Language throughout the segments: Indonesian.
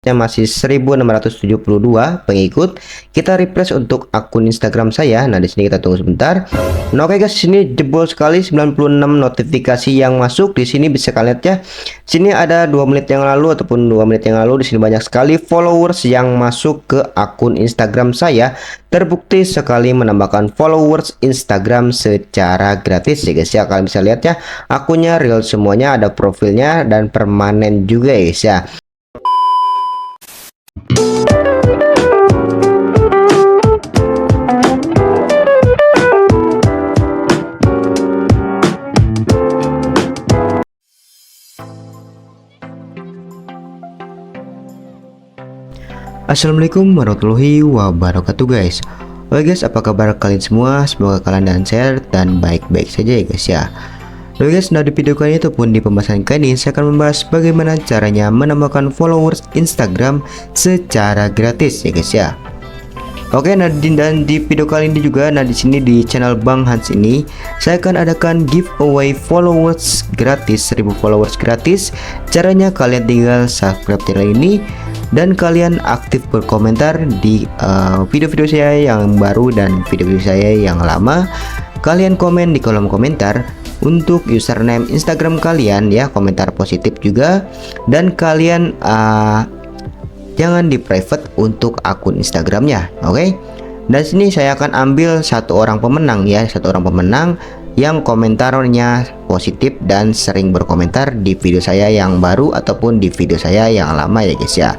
masih 1672 pengikut. Kita refresh untuk akun Instagram saya. Nah, di sini kita tunggu sebentar. Nah, oke guys, sini jebol sekali 96 notifikasi yang masuk. Di sini bisa kalian lihat ya. Sini ada 2 menit yang lalu ataupun 2 menit yang lalu. Di sini banyak sekali followers yang masuk ke akun Instagram saya. Terbukti sekali menambahkan followers Instagram secara gratis ya guys ya. Kalian bisa lihat ya, akunnya real semuanya, ada profilnya dan permanen juga ya guys ya. Assalamualaikum warahmatullahi wabarakatuh guys. Oke guys, apa kabar kalian semua? Semoga kalian dan sehat dan baik-baik saja ya guys ya. Oke guys, nah di video kali ini ataupun di pembahasan kali ini saya akan membahas bagaimana caranya menambahkan followers Instagram secara gratis ya guys ya. Oke, nah dan di video kali ini juga, nah di sini di channel Bang Hans ini saya akan adakan giveaway followers gratis, 1000 followers gratis. Caranya kalian tinggal subscribe channel ini dan kalian aktif berkomentar di video-video saya yang baru dan video-video saya yang lama. Kalian komen di kolom komentar untuk username Instagram kalian ya, komentar positif juga, dan kalian jangan di private untuk akun Instagramnya, oke? Dan sini saya akan ambil satu orang pemenang ya, satu orang pemenang yang komentarnya positif dan sering berkomentar di video saya yang baru ataupun di video saya yang lama ya guys ya.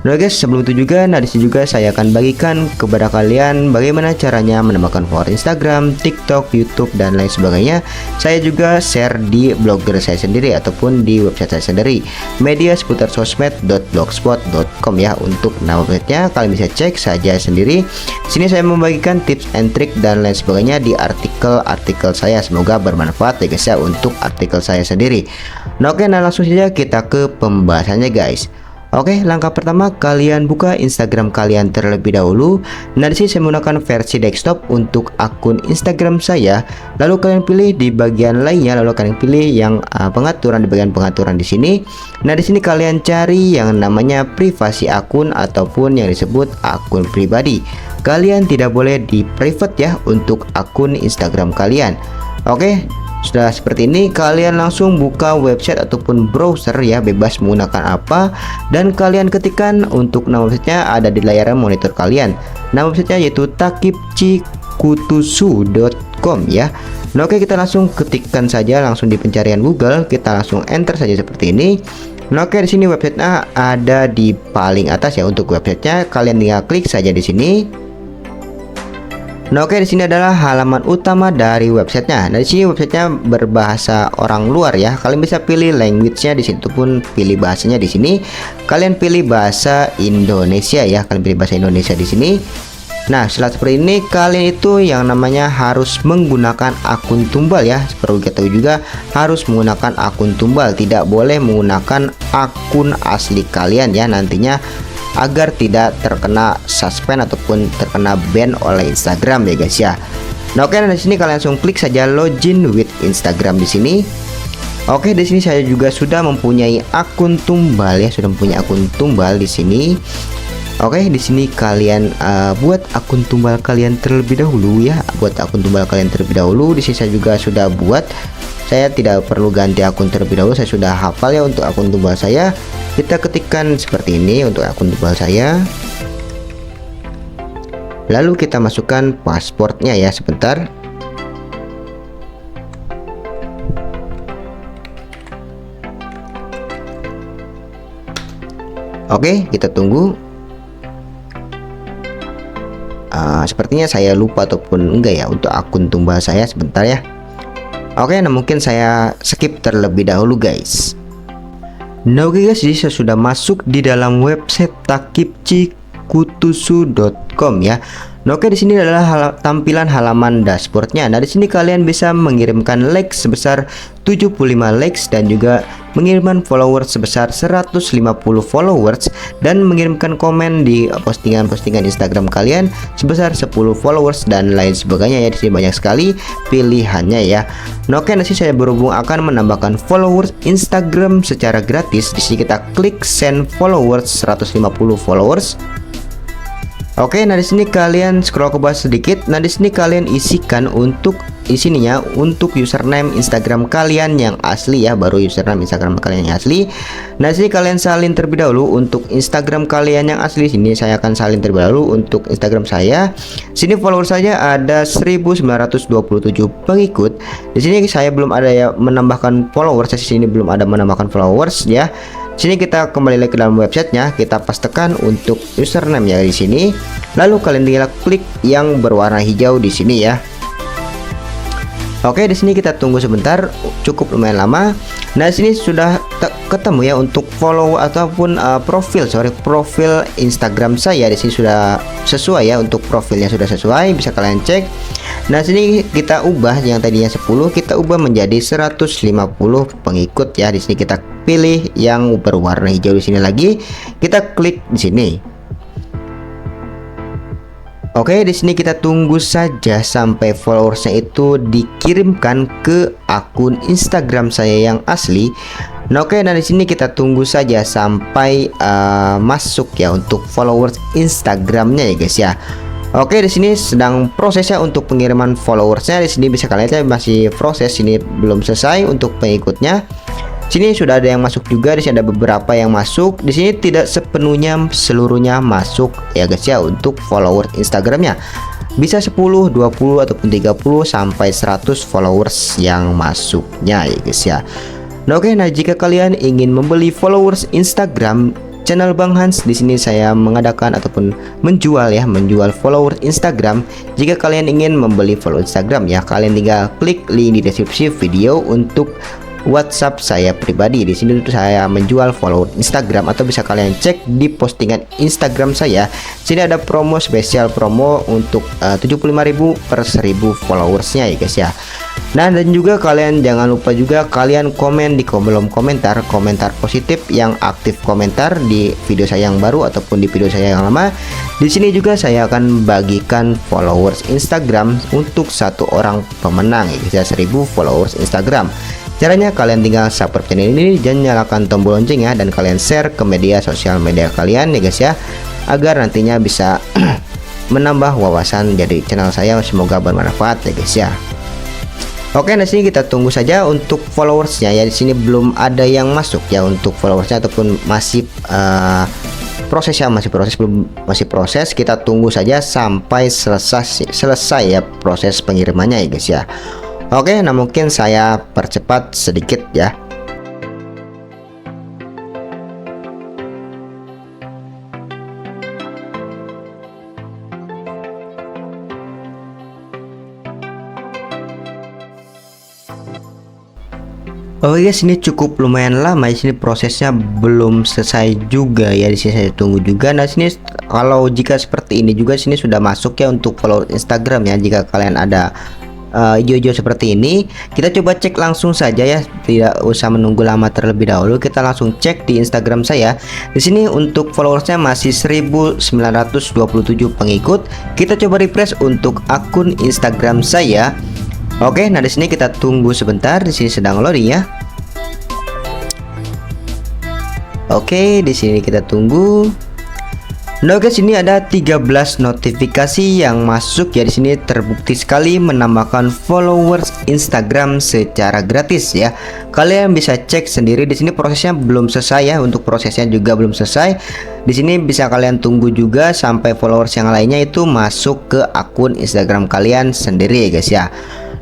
Nah guys, sebelum itu juga, nah disini juga saya akan bagikan kepada kalian bagaimana caranya menambahkan follower Instagram, TikTok, YouTube dan lain sebagainya. Saya juga share di blogger saya sendiri ataupun di website saya sendiri, media seputar sosmed.blogspot.com ya. Untuk nama websitenya kalian bisa cek saja sendiri. Sini saya membagikan tips and trick dan lain sebagainya di artikel-artikel saya. Semoga bermanfaat ya guys ya untuk artikel saya sendiri. Nah oke, nah langsung saja kita ke pembahasannya guys. Oke, langkah pertama kalian buka Instagram kalian terlebih dahulu. Nah, di sini saya menggunakan versi desktop untuk akun Instagram saya. Lalu kalian pilih di bagian lainnya, lalu kalian pilih yang pengaturan di bagian pengaturan di sini. Nah, di sini kalian cari yang namanya privasi akun ataupun yang disebut akun pribadi. Kalian tidak boleh di private ya untuk akun Instagram kalian. Oke. Sudah seperti ini, kalian langsung buka website ataupun browser ya, bebas menggunakan apa, dan kalian ketikkan untuk nama websitenya ada di layar monitor kalian. Nama websitenya yaitu takipcikutusu.com ya. Nah, oke, kita langsung ketikkan saja langsung di pencarian Google, kita langsung enter saja seperti ini. Nah, oke, di sini websitenya ada di paling atas ya. Untuk websitenya kalian tinggal klik saja di sini. Nah, oke, di sini adalah halaman utama dari websitenya. Nah, di sini websitenya berbahasa orang luar ya. Kalian bisa pilih language-nya di situ pun pilih bahasanya di sini. Kalian pilih bahasa Indonesia ya. Kalian pilih bahasa Indonesia di sini. Nah, setelah seperti ini kalian itu yang namanya harus menggunakan akun tumbal ya. Perlu kita tahu juga harus menggunakan akun tumbal, tidak boleh menggunakan akun asli kalian ya nantinya, agar tidak terkena suspend ataupun terkena ban oleh Instagram ya guys ya. Nah, oke, di sini kalian langsung klik saja login with Instagram di sini. Oke, di sini saya juga sudah mempunyai akun tumbal ya, sudah mempunyai akun tumbal di sini. Oke, di sini kalian buat akun tumbal kalian terlebih dahulu ya, buat akun tumbal kalian terlebih dahulu. Di sini saya juga sudah buat. Saya tidak perlu ganti akun terlebih dahulu, saya sudah hafal ya untuk akun tumbal saya. Kita ketikkan seperti ini untuk akun tumbal saya. Lalu kita masukkan pasportnya ya, sebentar. Oke, kita tunggu. Sepertinya saya lupa ataupun enggak ya untuk akun tumbal saya, sebentar ya. Oke, nah mungkin saya skip terlebih dahulu guys. Nah, oke guys, jadi saya sudah masuk di dalam website takipcikutusu.com ya. Nah, oke, di sini adalah tampilan halaman dashboardnya. Nah, di sini kalian bisa mengirimkan likes sebesar 75 likes dan juga mengirimkan followers sebesar 150 followers dan mengirimkan komen di postingan-postingan Instagram kalian sebesar 10 followers dan lain sebagainya ya. Di sini banyak sekali pilihannya ya. Nah, oke, nanti saya berhubung akan menambahkan followers Instagram secara gratis. Di sini kita klik send followers 150 followers. Oke, nah di sini kalian scroll ke bawah sedikit. Nah di sini kalian isikan untuk untuk username Instagram kalian yang asli ya, baru username Instagram kalian yang asli. Nah di sini kalian salin terlebih dahulu untuk Instagram kalian yang asli. Sini saya akan salin terlebih dahulu untuk Instagram saya. Sini follower saya ada 1927 pengikut. Di sini saya belum ada ya menambahkan followers. Di sini belum ada menambahkan followers ya. Sini kita kembali lagi ke dalam websitenya, kita pastekan untuk username ya di sini. Lalu kalian tinggal klik yang berwarna hijau di sini ya. Oke, di sini kita tunggu sebentar, cukup lumayan lama. Nah, di sini sudah ketemu ya untuk follow ataupun profil Instagram saya. Di sini sudah sesuai ya, untuk profilnya sudah sesuai, bisa kalian cek. Nah, sini kita ubah yang tadinya 10 kita ubah menjadi 150 pengikut ya. Di sini kita pilih yang berwarna hijau di sini lagi. Kita klik di sini. Oke, di sini kita tunggu saja sampai followersnya itu dikirimkan ke akun Instagram saya yang asli. Nah, oke, nah di sini kita tunggu saja sampai masuk ya untuk followers Instagramnya ya guys ya. Oke, di sini sedang prosesnya untuk pengiriman followersnya. Di sini bisa kalian lihat masih proses, ini belum selesai untuk pengikutnya. Sini sudah ada yang masuk juga, di sini ada beberapa yang masuk. Di sini tidak seluruhnya masuk ya guys ya untuk follower Instagramnya. Bisa 10, 20 ataupun 30 sampai 100 followers yang masuknya ya guys ya. Nah, oke, nah jika kalian ingin membeli followers Instagram channel Bang Hans, di sini saya mengadakan ataupun menjual follower Instagram. Jika kalian ingin membeli follower Instagram ya, kalian tinggal klik link di deskripsi video untuk WhatsApp saya pribadi. Di sini tuh saya menjual follower Instagram, atau bisa kalian cek di postingan Instagram saya. Sini ada promo spesial, promo untuk 75.000 per 1000 followersnya ya guys ya. Nah, dan juga kalian jangan lupa juga kalian komen di kolom komentar positif yang aktif komentar di video saya yang baru ataupun di video saya yang lama. Di sini juga saya akan bagikan followers Instagram untuk satu orang pemenang ya guys ya, 1000 followers Instagram. Caranya kalian tinggal subscribe channel ini dan nyalakan tombol lonceng ya, dan kalian share ke media sosial media kalian ya guys ya, agar nantinya bisa menambah wawasan dari channel saya. Semoga bermanfaat ya guys ya. Oke, nah sini kita tunggu saja untuk followersnya ya. Di sini belum ada yang masuk ya untuk followersnya, ataupun masih prosesnya masih proses. Kita tunggu saja sampai selesai ya proses pengirimannya ya guys ya. Oke, nah mungkin saya percepat sedikit ya. Oh guys, ini cukup lumayan lama. Di sini prosesnya belum selesai juga ya. Di sini saya tunggu juga. Nah, sini kalau jika seperti ini juga sini sudah masuk ya untuk follow Instagram ya. Jika kalian ada hijau-hijau seperti ini, kita coba cek langsung saja ya, tidak usah menunggu lama terlebih dahulu. Kita langsung cek di Instagram saya. Di sini untuk followersnya masih 1927 pengikut. Kita coba refresh untuk akun Instagram saya. Oke, nah di sini kita tunggu sebentar. Di sini sedang loading ya. Oke, di sini kita tunggu. Nah guys, ini ada 13 notifikasi yang masuk ya. Di sini terbukti sekali menambahkan followers Instagram secara gratis ya. Kalian bisa cek sendiri. Di sini prosesnya belum selesai ya. Untuk prosesnya juga belum selesai. Di sini bisa kalian tunggu juga sampai followers yang lainnya itu masuk ke akun Instagram kalian sendiri ya guys ya.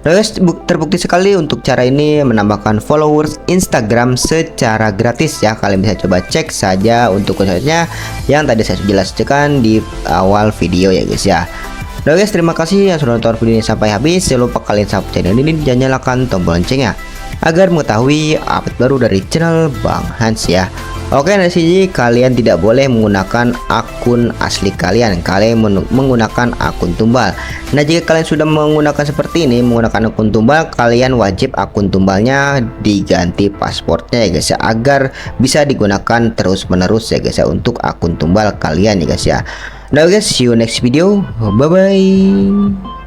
Nah guys, terbukti sekali untuk cara ini menambahkan followers Instagram secara gratis ya. Kalian bisa coba cek saja untuk websitenya yang tadi saya jelaskan di awal video ya guys ya. Nah guys, terima kasih yang sudah nonton video ini sampai habis. Jangan lupa kalian subscribe channel ini dan nyalakan tombol loncengnya agar mengetahui update baru dari channel Bang Hans ya. Oke, nah sih kalian tidak boleh menggunakan akun asli kalian menggunakan akun tumbal. Nah, jika kalian sudah menggunakan seperti ini, menggunakan akun tumbal, kalian wajib akun tumbalnya diganti pasportnya ya guys ya, agar bisa digunakan terus menerus ya guys ya untuk akun tumbal kalian ya guys ya. Nah guys, see you next video, bye bye.